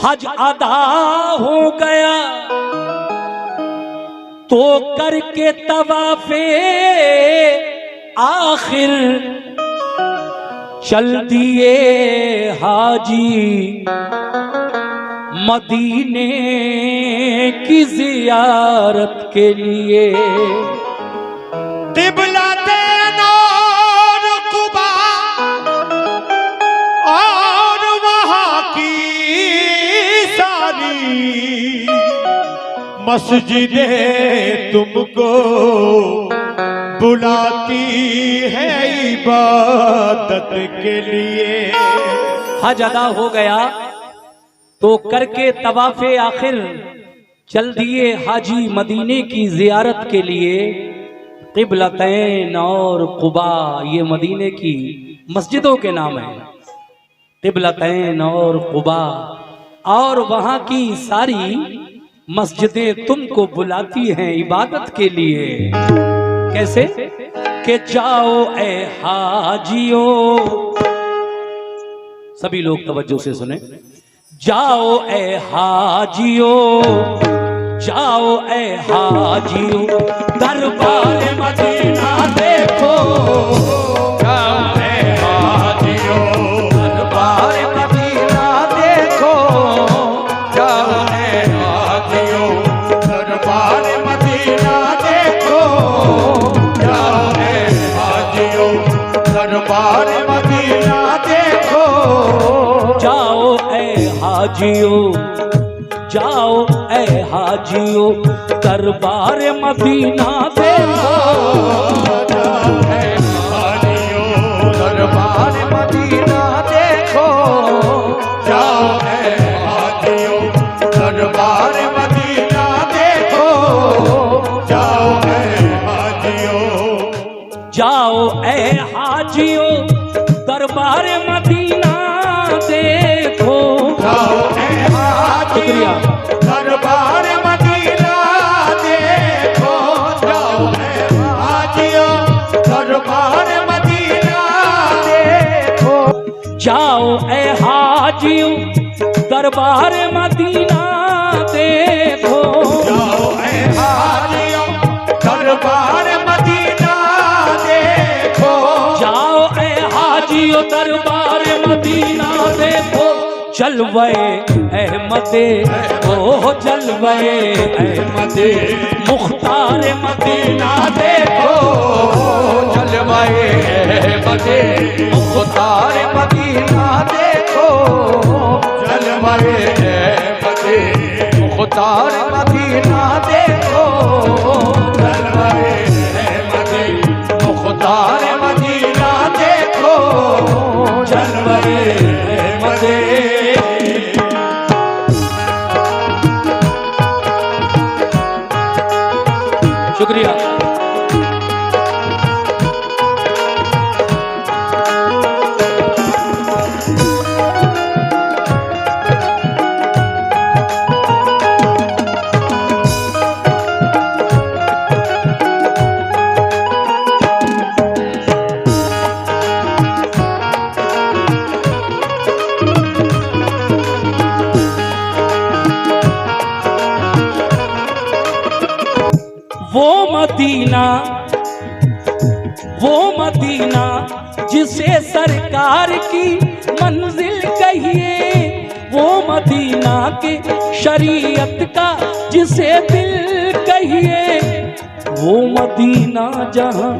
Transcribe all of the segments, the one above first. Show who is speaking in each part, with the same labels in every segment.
Speaker 1: हज अदा हो गया तो करके तवाफे आखिर चल दिए हाजी मदीने की जियारत के लिए।
Speaker 2: तिबला नूर कुबा और वहाँ की सारी मस्जिदें तुमको बुलाती है इबादत के लिए।
Speaker 1: हज अदा हो गया तो करके तवाफे आखिर चल दिए हाजी मदीने की जियारत के लिए। क़िबलतैन और क़ुबा ये मदीने की मस्जिदों के नाम हैं। क़िबलतैन और क़ुबा और वहाँ की सारी मस्जिदें तुमको बुलाती हैं इबादत के लिए। कैसे कि जाओ ए हाजियो, सभी लोग तवज्जो से सुने, जाओ ए हाजियो, जाओ ए हाजियो दरबार मदीना देखो।
Speaker 2: जाओ ए हाजियो दरबार मदीना देखो। जाओ ए हाजियो दरबार मदीना देखो। जाओ ए हाजियो दरबार मदीना देखो।
Speaker 1: जाओ ए हाजियो, जाओ ए हाजियो दरबार मदीना देखो।
Speaker 2: जाओ ए हाजियो दरबार मदीना देखो। जाओ ए हाजियो दरबार मदीना देखो। जाओ ए हाजियो,
Speaker 1: जाओ ए हाजियो दरबार मदीना देखो।
Speaker 2: जाओ ए हाजियो दरबार मदीना देखो। जाओ ए हाजियो दरबार मदीना देखो।
Speaker 1: जाओ ए हाजियो दरबार मदीना देखो।
Speaker 2: जाओ ए हाजियो दरबार मदीना देखो।
Speaker 1: जाओ ए हाजियो दरबार मदीना देखो। जलवे अहमदे ओ जलवे अहमदे मुख्तार मदीना देखो।
Speaker 2: जलवाए अहमदे मुख्तार मदीना देखो। जलवाए अहमदे मुख्तार मदीना देखो। जलवाए अहमदे मुख्तार मदीना देखो। जलवाए अहमदे।
Speaker 1: शुक्रिया। वो मदीना जिसे सरकार की मंजिल कहिए। वो मदीना के शरीयत का जिसे दिल कहिए। वो मदीना जहां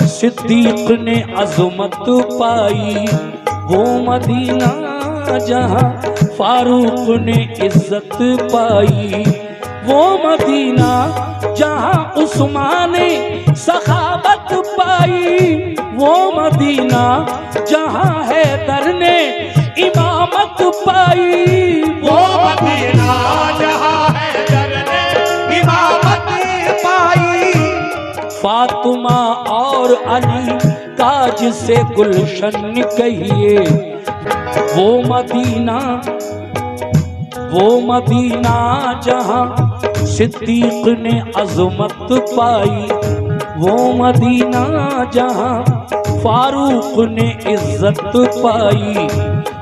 Speaker 1: सिद्दीक ने अज़मत पाई। वो मदीना जहां फारूक ने इज्जत पाई। वो मदीना जहां उस्मान ने सखावत पाई। वो मदीना जहां हैदर ने इमामत पाई।
Speaker 2: वो मदीना जहां हैदर ने इमामत पाई।
Speaker 1: फातिमा और अली का जिसे गुलशन कहिए। वो मदीना जहां सिद्दीक ने अज़मत पाई। वो मदीना जहां फारूक ने इज्जत पाई।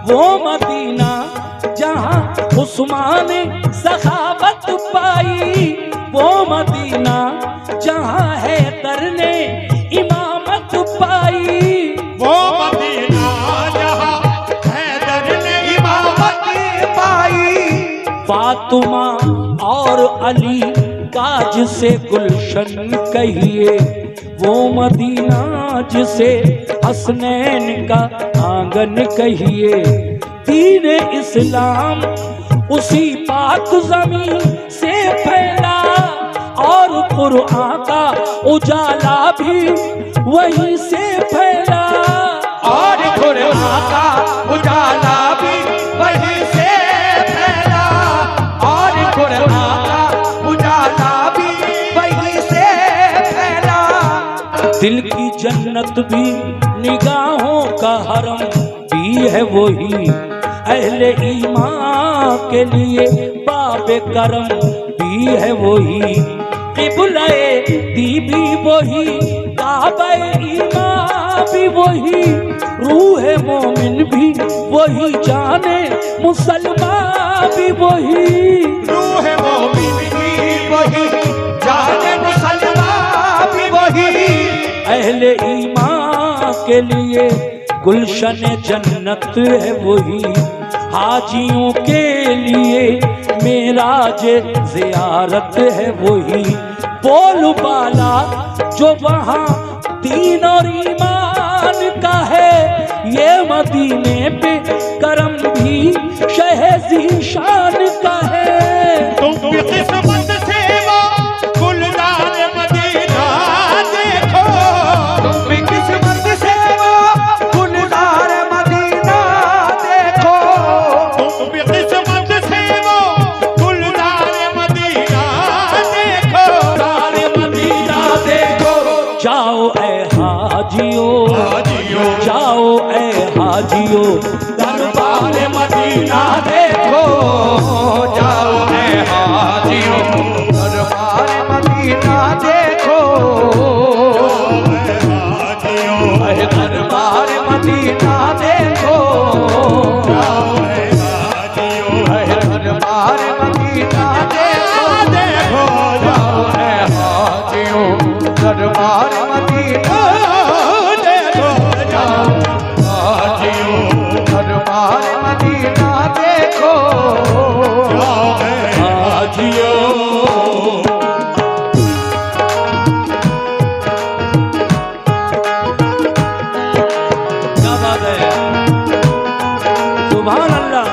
Speaker 1: वो मदीना जहां उस्मान सखावत पाई, वो मदीना जहाँ है दरने इमामत पाई,
Speaker 2: वो मदीना जहाँ हैदर ने इमामत पाई।
Speaker 1: फातिमा और अली का जिसे गुलशन कहिए, वो मदीना जिसे हसनैन का आंगन कहिए। दीन इस्लाम उसी पाक जमीन से फैला, और कुरान का उजाला भी वहीं से फैला,
Speaker 2: और कुरान का उजाला भी वहीं से फैला, और कुरान का उजाला भी वहीं से फैला।
Speaker 1: दिल की जन्नत भी निगाहों का हरम भी है वही, अहले ईमान के लिए बाबे करम भी है वही, किबले दी भी वही, काबे ईमान भी वही, रूह मोमिन भी वही, जाने मुसलमान भी वही,
Speaker 2: रूह मोमिन भी वही, जाने मुसलमान भी वही।
Speaker 1: अहले ईमान के लिए गुलशन जन्नत है वही, हाजियों के लिए मेराज ज़ियारत है वही, बोल बाला जो वहाँ दीन और ईमान का है, ये मदीने पे करम भी शहज़ी शान का है।
Speaker 2: तुम भी किस्मत से वो गुलजार मदीना देखो, तुम भी किस्मत से वो गुलजार मदीना देखो, तुम भी किस्मत से वो गुलजार मदीना देखो, गुलजार मदीना देखो।
Speaker 1: जाओ ए हाजियो,
Speaker 2: हाजियो,
Speaker 1: जाओ ए हाजियो,
Speaker 2: दरबार मदीना देखो, जाओ ए हाजियो, दरबार मदीना देखो, ए दरबार मदीना देखो, ए दरबार मदीना देखो, जाओ ए हाजियो, दरबार मदीना देखो, जाओ हाजियो, दरबार मदीना देखो, हाजियो।
Speaker 1: क्या बात है, सुभान अल्लाह।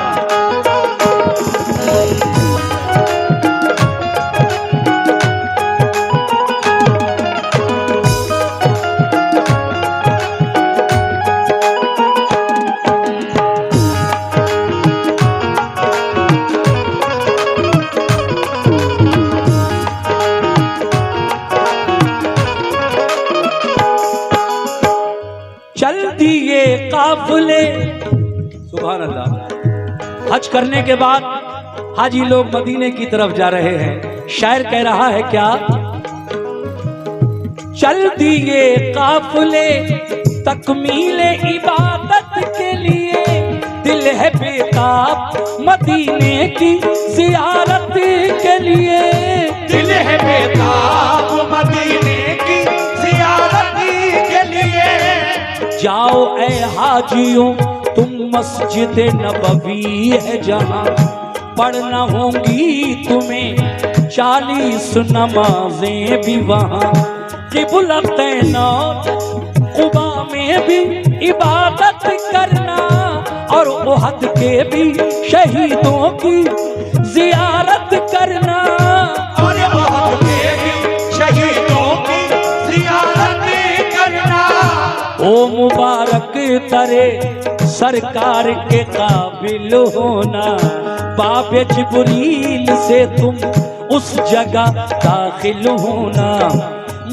Speaker 1: चल दिए काफिले, सुभान अल्लाह। हज करने के बाद हाजी लोग मदीने की तरफ जा रहे हैं। शायर कह रहा है क्या, चल दिए काफिले तकमीले इबादत के लिए, दिल है बेताब मदीने की जियारत के लिए,
Speaker 2: दिल है बेताब मदीने की जियारत के लिए।
Speaker 1: जाओ ए हाजियों तुम मस्जिद नबवी है जहाँ, पढ़ना होंगी तुम्हें 40 नमाजें भी वहाँ, किबलतैन कुबा में भी इबादत करना, और उहद के भी शहीदों की जियारत करना,
Speaker 2: और उहद के भी शहीदों की जियारत करना।
Speaker 1: ओ मुबारक तरे सरकार के काबिल होना, बाबे जिब्रील से तुम उस जगह दाखिल होना।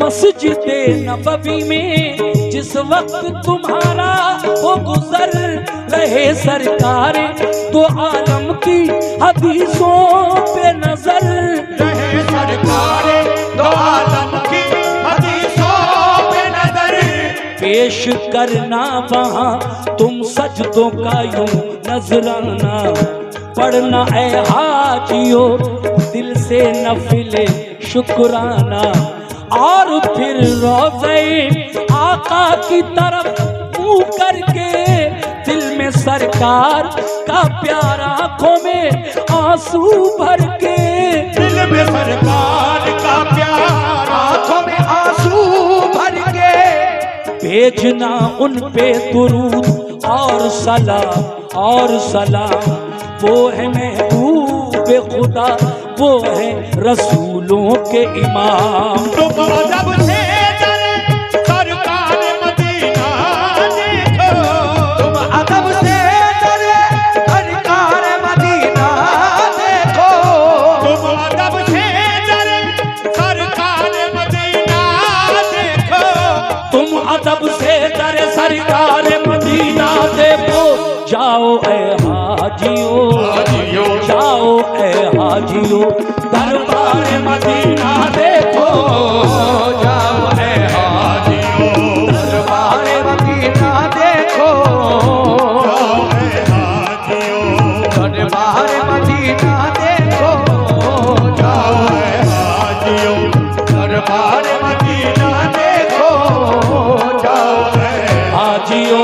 Speaker 1: मस्जिद नबवी में जिस वक्त तुम्हारा वो गुजर रहे सरकार, तो आलम की हदीसों पे नजर
Speaker 2: रहे सरकार, तो आलम की हदीसों पे नजर।
Speaker 1: पेश करना वहाँ तुम सजदों का यूं नजराना, पढ़ना ए हाजियो दिल से नफिले शुक्राना, और फिर रोज़े आका की तरफ मुँह करके दिल में सरकार का प्यार आंखों में आंसू भर के,
Speaker 2: दिल में सरकार का प्यार आंखों में आंसू भर के,
Speaker 1: भेजना उन पे दुरूद और सलाम, वो है महबूब खुदा, वो है रसूलों के इमाम।
Speaker 2: तुम अदब से डरे सरकार मदीना देखो, तुम अदब से डरे सरकार मदीना देखो, तुम अदब से डरे सरकार मदीना देखो,
Speaker 1: तुम अदब से डरे सरकार मदीना देखो, जाओ ए हाजियो, जाओ ए हाजियो दरबार मदीना देखो,
Speaker 2: जाओ ए हाजियो दरबार मदीना देखो, जाओ ए हाजियो दरबार मदीना देखो, जाओ ए हाजियो दरबार मदीना देखो, जाओ ए
Speaker 1: हाजियो।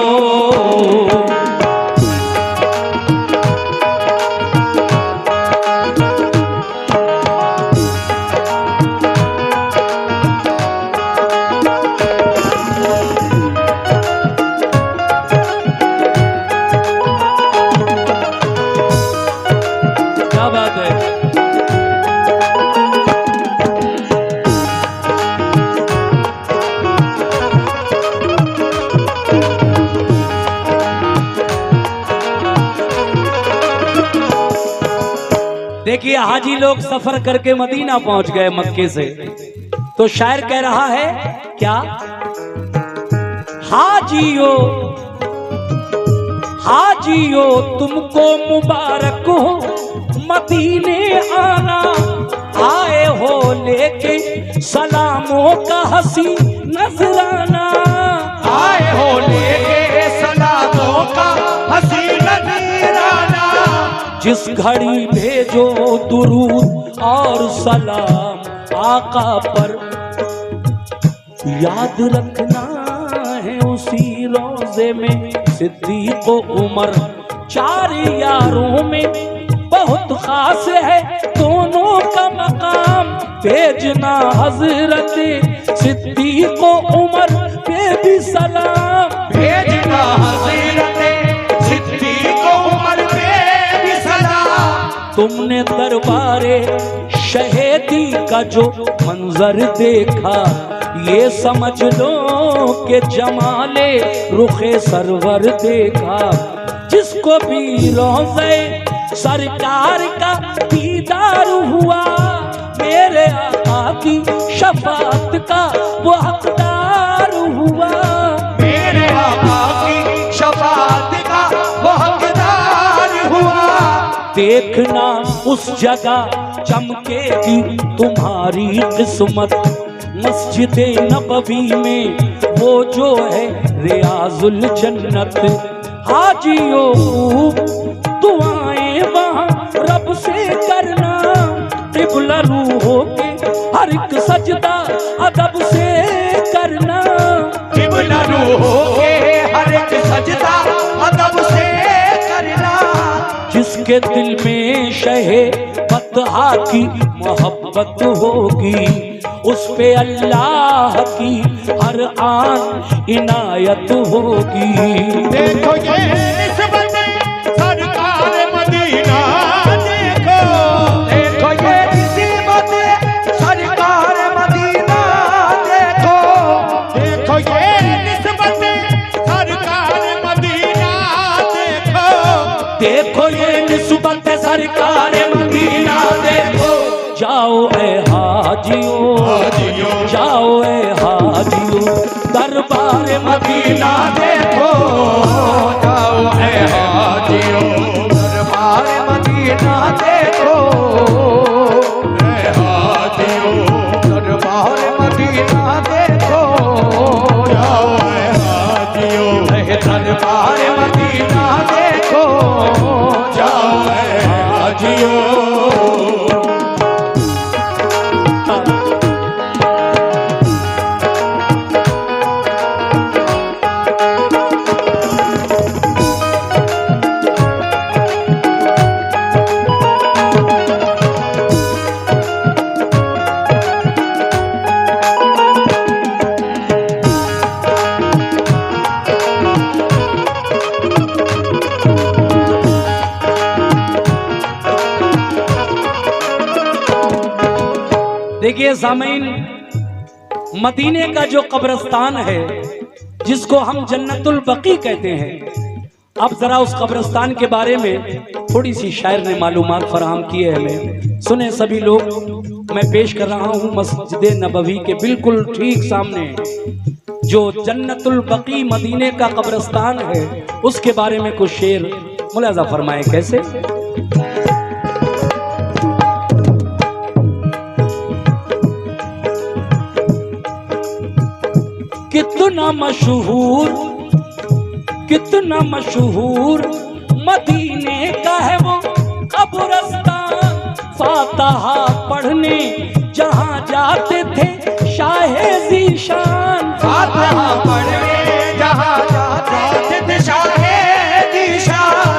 Speaker 1: क्या बात है। देखिए हाजी लोग सफर करके मदीना पहुंच गए मक्के से, तो शायर कह रहा है क्या, हाजियो हाजियो तुमको मुबारक हो मदीने आना, आए हो लेके सलामों का हसी नजराना,
Speaker 2: आए हो लेके सलामों का हसी नजराना,
Speaker 1: जिस घड़ी भेजो दुरूद और सलाम आका पर, याद रखना है उसी रोजे में सिद्दीक उमर, चार यारों में बहुत खास है दोनों का मकाम, भेजना हजरत सिद्दीक उमर पे भी सलाम,
Speaker 2: भेजना हजरत सिद्दीक उमर पे भी सलाम,
Speaker 1: तुमने दरबारे शहीदी का जो मंजर देखा, ये समझ लो कि जमाले रुखे सरवर देखा, जिसको भी रोज़े सरकार का दीदार हुआ, मेरे आका की शफाअत का वो हकदार हुआ,
Speaker 2: मेरे आका की शफाअत का वो हकदार हुआ,
Speaker 1: देखना उस जगह चमकेगी तुम्हारी किस्मत, मस्जिद नबवी में वो जो है रियाजुल जन्नत, हाजियो दुआएं वहाँ रब से करना, क़िबला रूहों के हर एक सजदा अदब से करना,
Speaker 2: क़िबला रूहों के हर एक सजदा अदब से करना,
Speaker 1: जिसके दिल में शहे फतहा की मोहब्बत होगी, उस पे अल्लाह की हर आन इनायत होगी।
Speaker 2: देखो ये निस्बत सरकार मदीना देखो, देखो ये निस्बत सरकार मदीना देखो, देखो ये निस्बत सरकार मदीना देखो,
Speaker 1: देखो ये निस्बत सरकार मदीना देखो, जाओ ए हाजियो, जाओ ए हाजियो दरबार मदीना देखो,
Speaker 2: जाओ ए हाजियो दरबार मदीना देखो, ए हाजियो दरबार मदीना देखो, जाओ ए
Speaker 1: देखिए सामीन, मदीने का जो कब्रिस्तान है जिसको हम जन्नतुल बकी कहते हैं, अब जरा उस कब्रिस्तान के बारे में थोड़ी सी शायर ने मालूमात फराहम की है हमें। सुने सभी लोग, मैं पेश कर रहा हूँ मस्जिद नबवी के बिल्कुल ठीक सामने जो जन्नतुल बकी मदीने का कब्रिस्तान है, उसके बारे में कुछ शेर मुलाजा फरमाए। कैसे? कितना मशहूर मदीने का है वो कब्रिस्तान, फातिहा पढ़ने जहाँ जाते थे शाहे ज़ीशान,
Speaker 2: फातिहा पढ़ने जहाँ जाते थे शाहे ज़ीशान।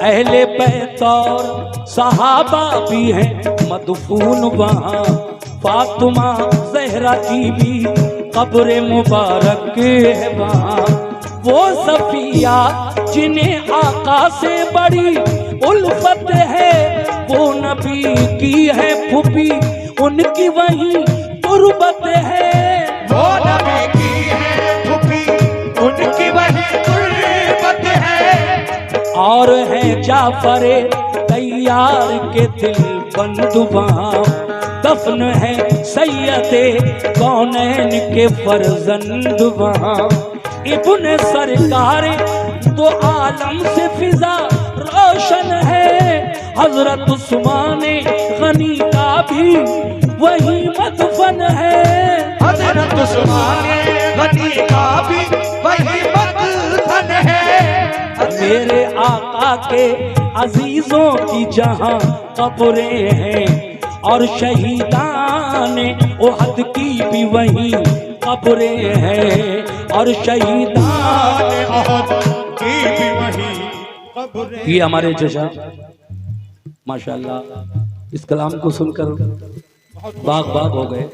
Speaker 1: अहले बैत और सहाबा भी हैं मदफून वहाँ, फातिमा ज़हरा की भी कब्र मुबारक है वहाँ। वो सफिया जिन्हें आका से बड़ी उल्फत है, वो नबी की है फूफी उनकी वही तुरबत है,
Speaker 2: वो नबी की है फूफी उनकी वही तुरबत है।
Speaker 1: और है जाफरे तैयार के दिल बंद वहाँ, दफन है सैयदे कौनैन के फर्जंद वहाँ। इब्ने सरकार तो आलम से फिजा रोशन है, हजरत उस्मान गनी का भी वही मदफन है,
Speaker 2: हजरत उस्मान गनी का भी वही मदफन है।
Speaker 1: मेरे आका के अजीजों की जहाँ कब्रें हैं, और शहीदान उहद की भी वही कब्रें हैं, और शहीदान
Speaker 2: उहद की भी वही कब्रें।
Speaker 1: ये हमारे चचा माशाल्लाह इस कलाम को सुनकर बाग बाग हो गए,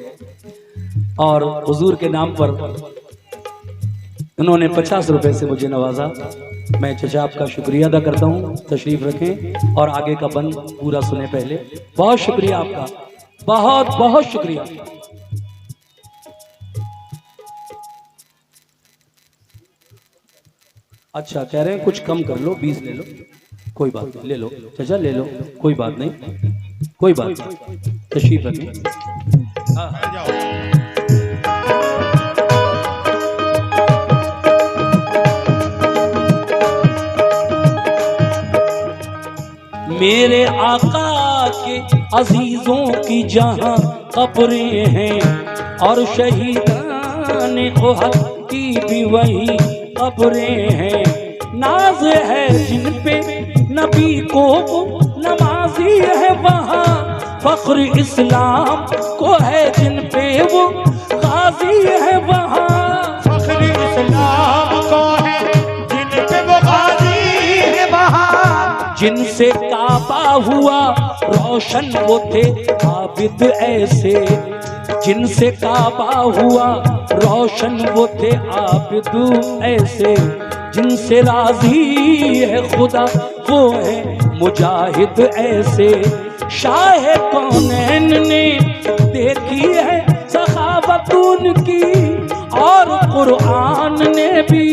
Speaker 1: और हुजूर के नाम पर उन्होंने 50 रुपए से मुझे नवाजा। मैं चचा आपका शुक्रिया अदा करता हूँ। तशरीफ रखें और आगे का बंद पूरा सुने। पहले बहुत शुक्रिया आपका, बहुत बहुत शुक्रिया। अच्छा कह रहे हैं कुछ कम कर लो, 20 ले लो, कोई बात नहीं, ले लो चचा ले लो, कोई बात नहीं, कोई बात नहीं, तशरीफ रखें। मेरे आका के अजीजों की जहाँ कब्रें हैं, और शहीदान उहद की भी वही कब्रें हैं। नाज है जिन पे नबी को नमाजी है वहाँ, फख्र इस्लाम को है जिन पे वो गाजी है वहाँ,
Speaker 2: फख्र इस्लाम को है जिन पे वो गाजी है वहाँ।
Speaker 1: जिनसे काबा हुआ रोशन वो थे आबिद ऐसे, जिनसे काबा हुआ रोशन वो थे आबिद ऐसे, जिनसे राजी है खुदा वो है मुजाहिद ऐसे। शाह कौनैन ने देखी है सखावत उनकी, और कुरान ने भी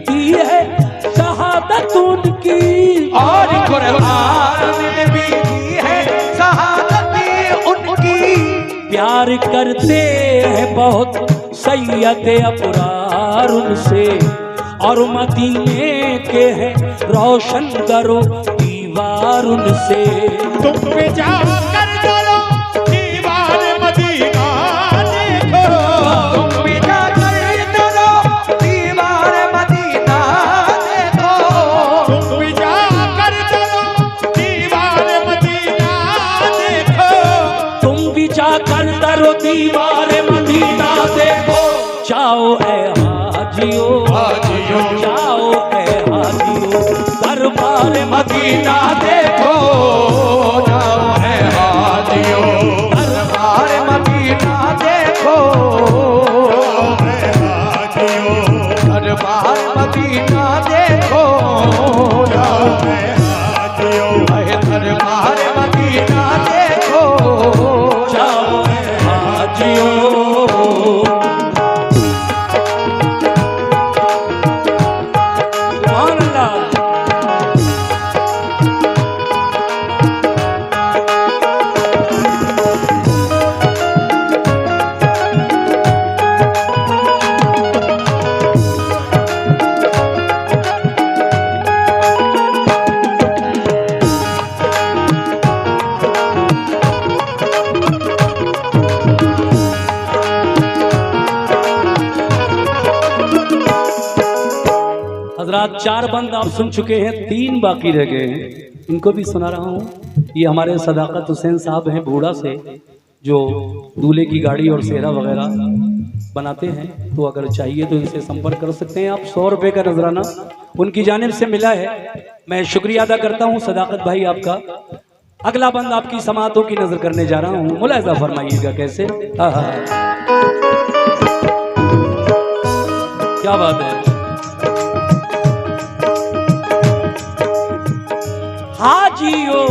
Speaker 1: दी है शहादत उनकी,
Speaker 2: और कुरान ने भी दी है शहादत उनकी।
Speaker 1: प्यार करते हैं बहुत सैयद अबरार उनसे, और मदीने के हैं रोशन दरो दीवार उनसे।
Speaker 2: तुम पे जाकर चलो दीवार मदीना देखो, तुम पे जाकर चलो दीवार मदीना देखो, तुम पे जाकर चलो दीवार मदीना देखो,
Speaker 1: तुम भी जाकर दरो दीवार मदीना देखो। जाओ ए हाजियो, जाओ ए हाजियो दरबार मदीना देखो,
Speaker 2: जाओ है हाजियो दरबार मदीना देखो, जाओ है हाजियो दरबार मदीना देखो, जाओ है हाजियो दरबार मदीना देखो,
Speaker 1: जाओ ए 4 बंद आप सुन चुके हैं, 3 बाकी रह गए हैं, इनको भी सुना रहा हूँ। ये हमारे सदाकत हुसैन साहब हैं बूढ़ा से, जो दूल्हे की गाड़ी और सेहरा वगैरह बनाते हैं। तो अगर चाहिए तो इनसे संपर्क कर सकते हैं आप। 100 रुपये का नजराना उनकी जानिब से मिला है। मैं शुक्रिया अदा करता हूँ सदाकत भाई आपका। अगला बंद आपकी समातों की नजर करने जा रहा हूँ, मुलाहिजा फरमाइएगा कैसे। क्या बात है। हाजियो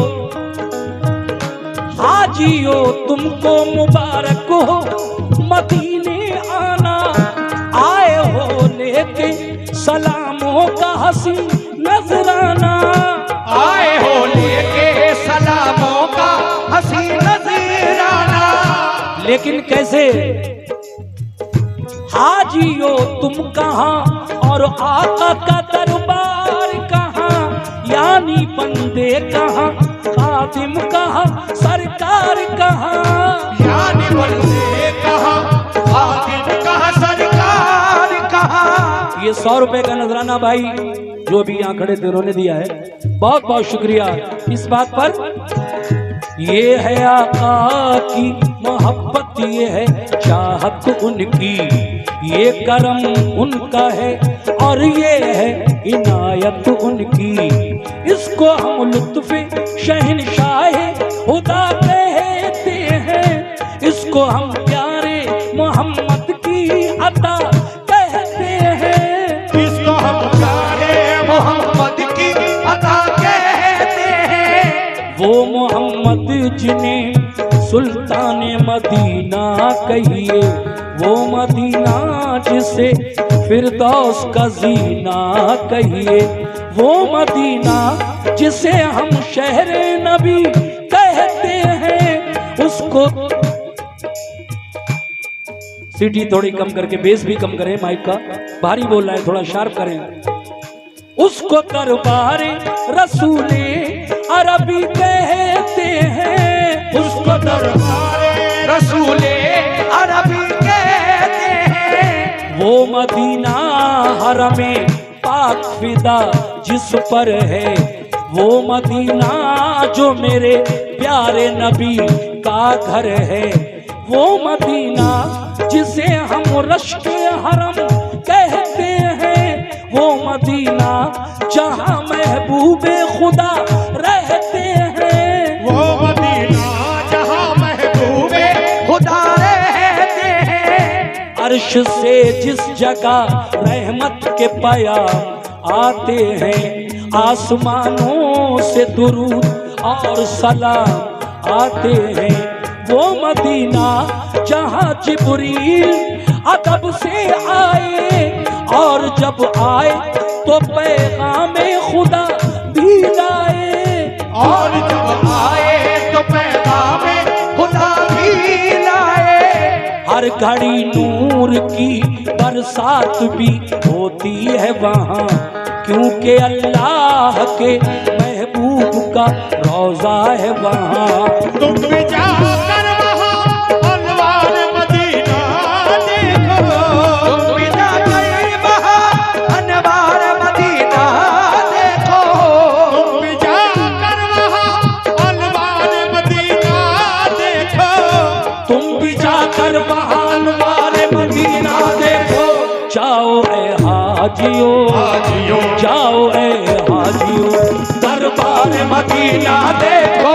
Speaker 1: हाजियो तुमको मुबारक हो, मदीने आना आए हो लेके सलामों का हसी नजराना।
Speaker 2: आए हो लेके सलामों का हसी नजराना।
Speaker 1: लेकिन कैसे? हाजियो तुम कहाँ और आका का दरबार कहाँ, यानी बंदे कहाँ, खादिम कहाँ, सरकार कहाँ।
Speaker 2: यानी बंदे कहाँ, खादिम कहाँ, सरकार कहाँ।
Speaker 1: ये 100 रुपए का नजराना भाई जो भी यहाँ खड़े थे उन्होंने दिया है, बहुत बहुत शुक्रिया इस बात पर। ये है आका की मोहब्बत, ये है चाहत उनकी, ये करम उनका है और ये है इनायत उनकी। इसको हम लुत्फ़े शहनशाहे खुदा कहते हैं, इसको हम प्यारे मोहम्मद की अता कहते हैं।
Speaker 2: इसको हम प्यारे मोहम्मद की अता कहते हैं।
Speaker 1: वो मोहम्मद जिन्हें सुल्तान मदीना कहिए, वो मदीना जिसे फिरदौस का जीना कहिए, वो मदीना जिसे हम शहर नबी कहते हैं। उसको सीटी थोड़ी कम करके बेस भी कम करें, माइक का भारी बोल रहा है, थोड़ा शार्प करें। उसको दरबारे रसूले अरबी कहते हैं, उसको दरबारे
Speaker 2: रसूले अरबी कहते हैं।
Speaker 1: वो मदीना हरमे पाक फिदा जिस पर है, वो मदीना जो मेरे प्यारे नबी का घर है, वो मदीना जिसे हम रश्क हरम कहते हैं, वो मदीना जहां महबूबे खुदा रहते हैं।
Speaker 2: वो मदीना जहां महबूबे खुदा रहते हैं।
Speaker 1: अर्श से जिस जगह रहमत के पयाम आते हैं, आसमानों से दुरूद और सलाम आते हैं। वो मदीना जहां जिब्रील अदब से आए और जब आए तो पैगामे खुदा भी लाए,
Speaker 2: और जब आए तो पैगामे खुदा भी लाए।
Speaker 1: हर घड़ी नूर की बरसात भी होती है वहाँ, क्योंकि अल्लाह के महबूब का रोजा है वहाँ।
Speaker 2: तुम भी जाकर वहाँ अनवार मदीना देखो, तुम भी जाकर वहाँ अनवार मदीना देखो, तुम भी जाकर वहाँ अनवार मदीना देखो,
Speaker 1: तुम भी जाकर वहाँ अनवार मदीना देखो। जाओ ए हाजियो,
Speaker 2: हाजियो
Speaker 1: जाओ ए हाजियो,
Speaker 2: दरबार मदीना देखो।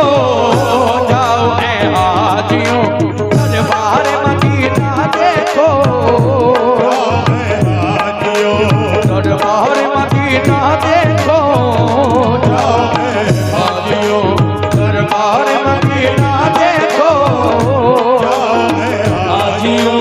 Speaker 2: जाओ ए हाजियो दरबार मदीना देखो। दरबार मदीना देखो। हाजियो दरबार मदीना देखो।
Speaker 1: हाजियो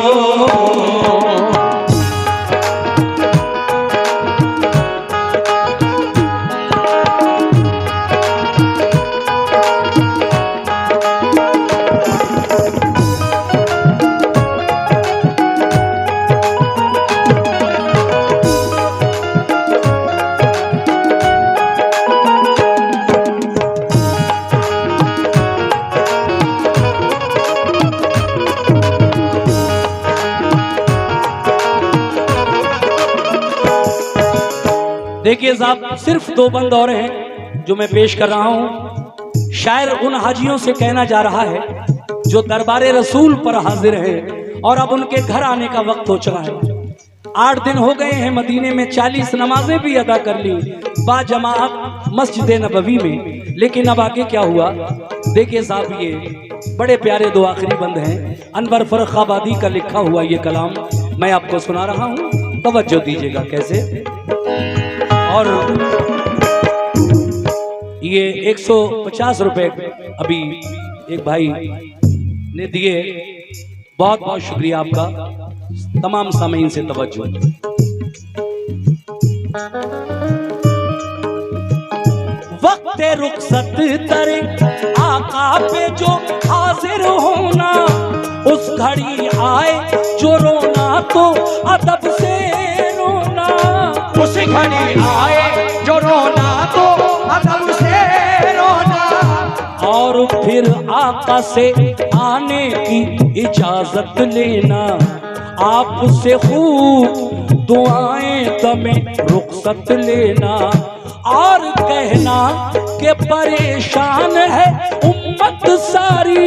Speaker 1: देखिए साहब, सिर्फ 2 बंद और हैं जो मैं पेश कर रहा हूं। शायर उन हाजियों से कहना जा रहा है जो दरबारे रसूल पर हाजिर है और अब उनके घर आने का वक्त हो चला है। 8 दिन हो गए हैं, मदीने में 40 नमाजें भी अदा कर ली बाजमात मस्जिद नबवी में, लेकिन अब आगे क्या हुआ? देखिए साहब, ये बड़े प्यारे 2 आखिरी बंद हैं। अनवर फर्रुखाबादी का लिखा हुआ ये कलाम मैं आपको सुना रहा हूँ, तवज्जो दीजिएगा कैसे। और ये 150 रुपए अभी एक भाई ने दिए, बहुत बहुत शुक्रिया आपका। तमाम सामीन से तवज्जो। वक्त रुखसत तरे आका पे जो हाजिर होना, उस घड़ी आए जो रोना तो अदब से रोना।
Speaker 2: उस घड़ी आए जो रोना तो अदब से रोना।
Speaker 1: और फिर आका से आने की इजाजत लेना, आपसे खूब दुआएं तमें रुखसत लेना। और कहना कि परेशान है उम्मत सारी,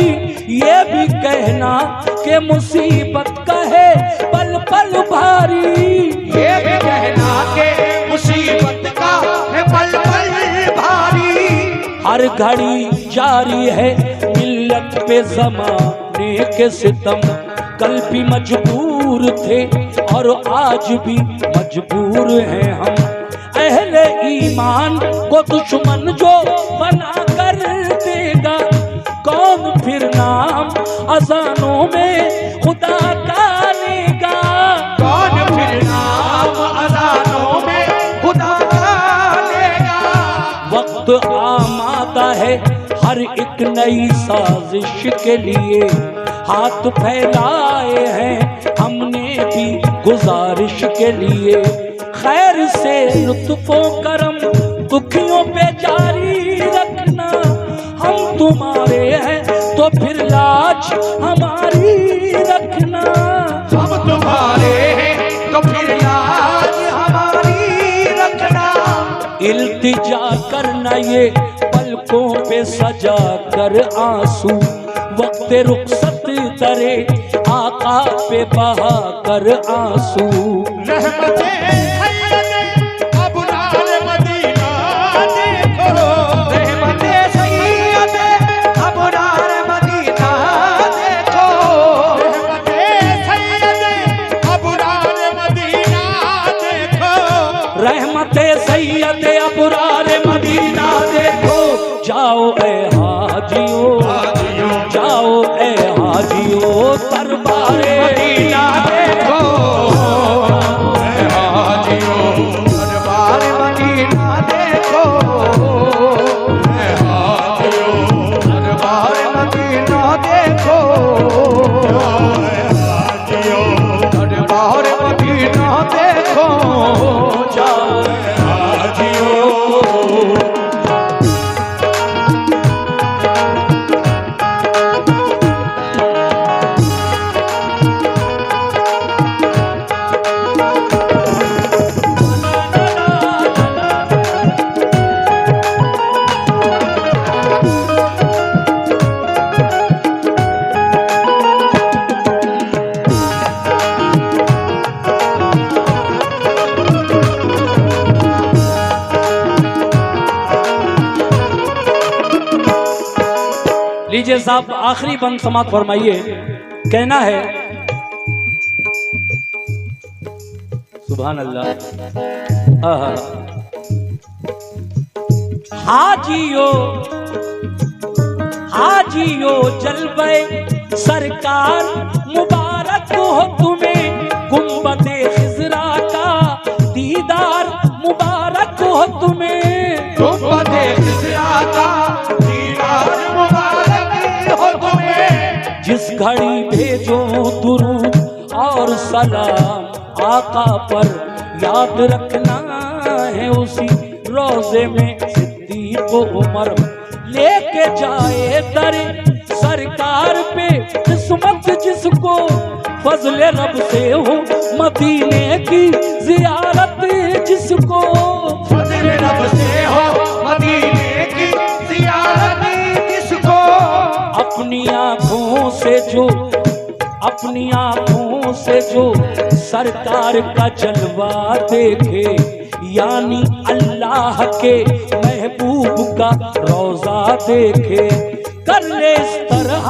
Speaker 1: ये भी कहना कि मुसीबत का है पल पल भारी।
Speaker 2: ये भी कहना कि मुसीबत का है पल पल भारी।
Speaker 1: हर घड़ी जारी है मिल्लत पे ज़माने के सितम, कल भी मजबूर थे और आज भी मजबूर हैं हम। अहले ईमान को दुश्मन जो बना कर देगा, कौन फिर नाम अजानों में खुदा का लेगा।
Speaker 2: कौन फिर नाम अजानों में खुदा का लेगा।
Speaker 1: वक्त आमादा है हर एक नई साजिश के लिए, हाथ फैलाए हैं हमने भी गुजारिश के लिए। खैर से लुत्फो करम दुखियों पे जारी रखना, हम तुम्हारे हैं तो फिर लाज हमारी रखना।
Speaker 2: हम तुम्हारे हैं तो फिर लाज हमारी रखना।
Speaker 1: इल्तिजा करना ये पलकों पे सजा कर आंसू, वक्त रुखसत तरे आका पे बहा कर आंसू।
Speaker 2: रहमते सैयद अबरार मदीना देखो। रहमते सैयद अबरार मदीना देखो। रहमते सैयद अबरार मदीना देखो।
Speaker 1: रहमते सैयद अबरार मदीना देखो। जाओ ए हाजियो, जाओ ए हाजियो दरबारे मदीना देखो।
Speaker 2: दरबार मदीना देखो। दरबार मदीना देखो। दरबार मदीना देखो।
Speaker 1: जाओ लीजिए साहब, आखिरी बंद समाप्त फरमाइए। कहना है सुभान अल्लाह। हाजियो हाजियो जलवे सरकार मुबारक हो तुम्हें, गुंबदे खिजरा का दीदार मुबारक हो तुम्हें।
Speaker 2: गुंबदे खिजरा का दीदार मुबारक हो तुम्हें।
Speaker 1: जिस घड़ी भेजो दुरूद और सलाम आका पर, याद रखना है उसी रोजे में सिद्दीक उमर लेके जाए दर सरकार पे किस्मत जिसको, फजले रब से हो मदीने की जियारत जिसको। अपनी आंखों से जो सरकार का जलवा देखे, यानी अल्लाह के महबूब का रोजा देखे, कर ले इस तरह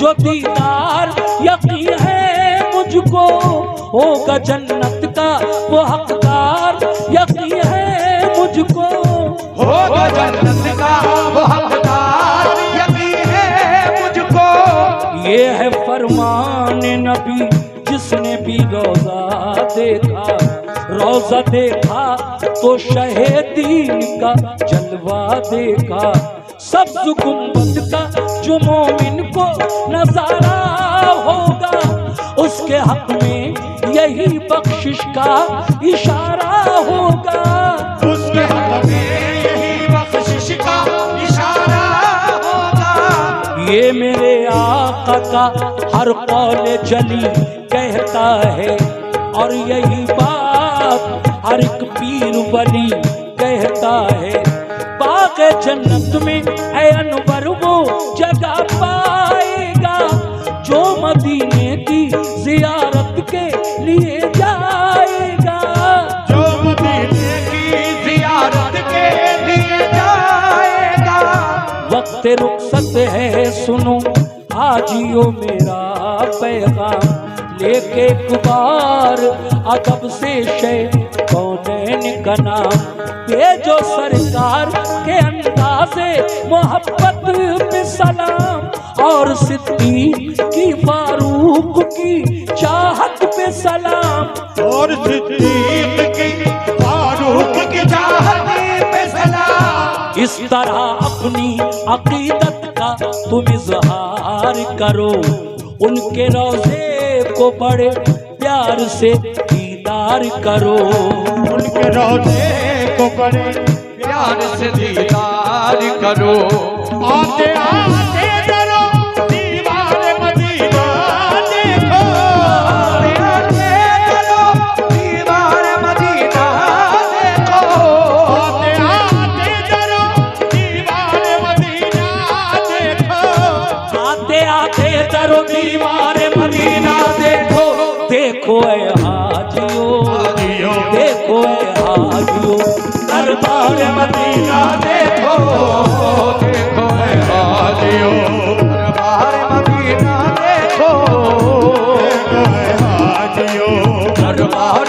Speaker 1: जो दीदार, यकीन है मुझको होगा जन्नत का वो हकदार, यकीन है मुझको
Speaker 2: होगा जन्नत का वो हकदार, यकीन है मुझको।
Speaker 1: ये है फरमान नबी जिसने भी रोजा देखा, रोजा देखा तो शहीदीन का जलवा देखा, सब्ज़ गुंबद का जो मोमिन को नजारा होगा, उसके हक में यही बख्शिश का इशारा होगा,
Speaker 2: उसके हक में यही बख्शिश का इशारा होगा।
Speaker 1: ये मेरे आका का हर कौल जली कहता है, और यही बात हर एक पीर वली कहता है। बाग़ जन्नत में ऐ अनवर वो जगह पाएगा जो मदीने की ज़ियारत के लिए जाएगा,
Speaker 2: जो मदीने की ज़ियारत के लिए जाएगा।
Speaker 1: वक्त रुखसत है सुनो हाजियो मेरा पैगाम, लेके कुबार अदब से शे कौनैन का नाम, भेजो सरकार के अंदाज़े मोहब्बत में सलाम, और सिद्दीक़ की फारूक की चाहत पे सलाम,
Speaker 2: और सिद्दीक़ की फारूक की चाहत पे सलाम।
Speaker 1: इस तरह अपनी अकीदत का तुम इज़हार करो, उनके रोज़े को बड़े प्यार से दीदार करो,
Speaker 2: उनके रोज़े को बड़े प्यार से दीदार करो। आते आते डरो दीवार मदीना देखो, आते आते डरो दीवार मदीना देखो, आते आते डरो दीवार मदीना देखो,
Speaker 1: आते आते डरो दीवार मदीना देखो, देखो ऐ हाजियो, देखो ऐ हाजियो दरबार मदीना देखो,
Speaker 2: देखो ऐ हाजियो दरबार मदीना देखो, देखो ऐ हाजियो दरबार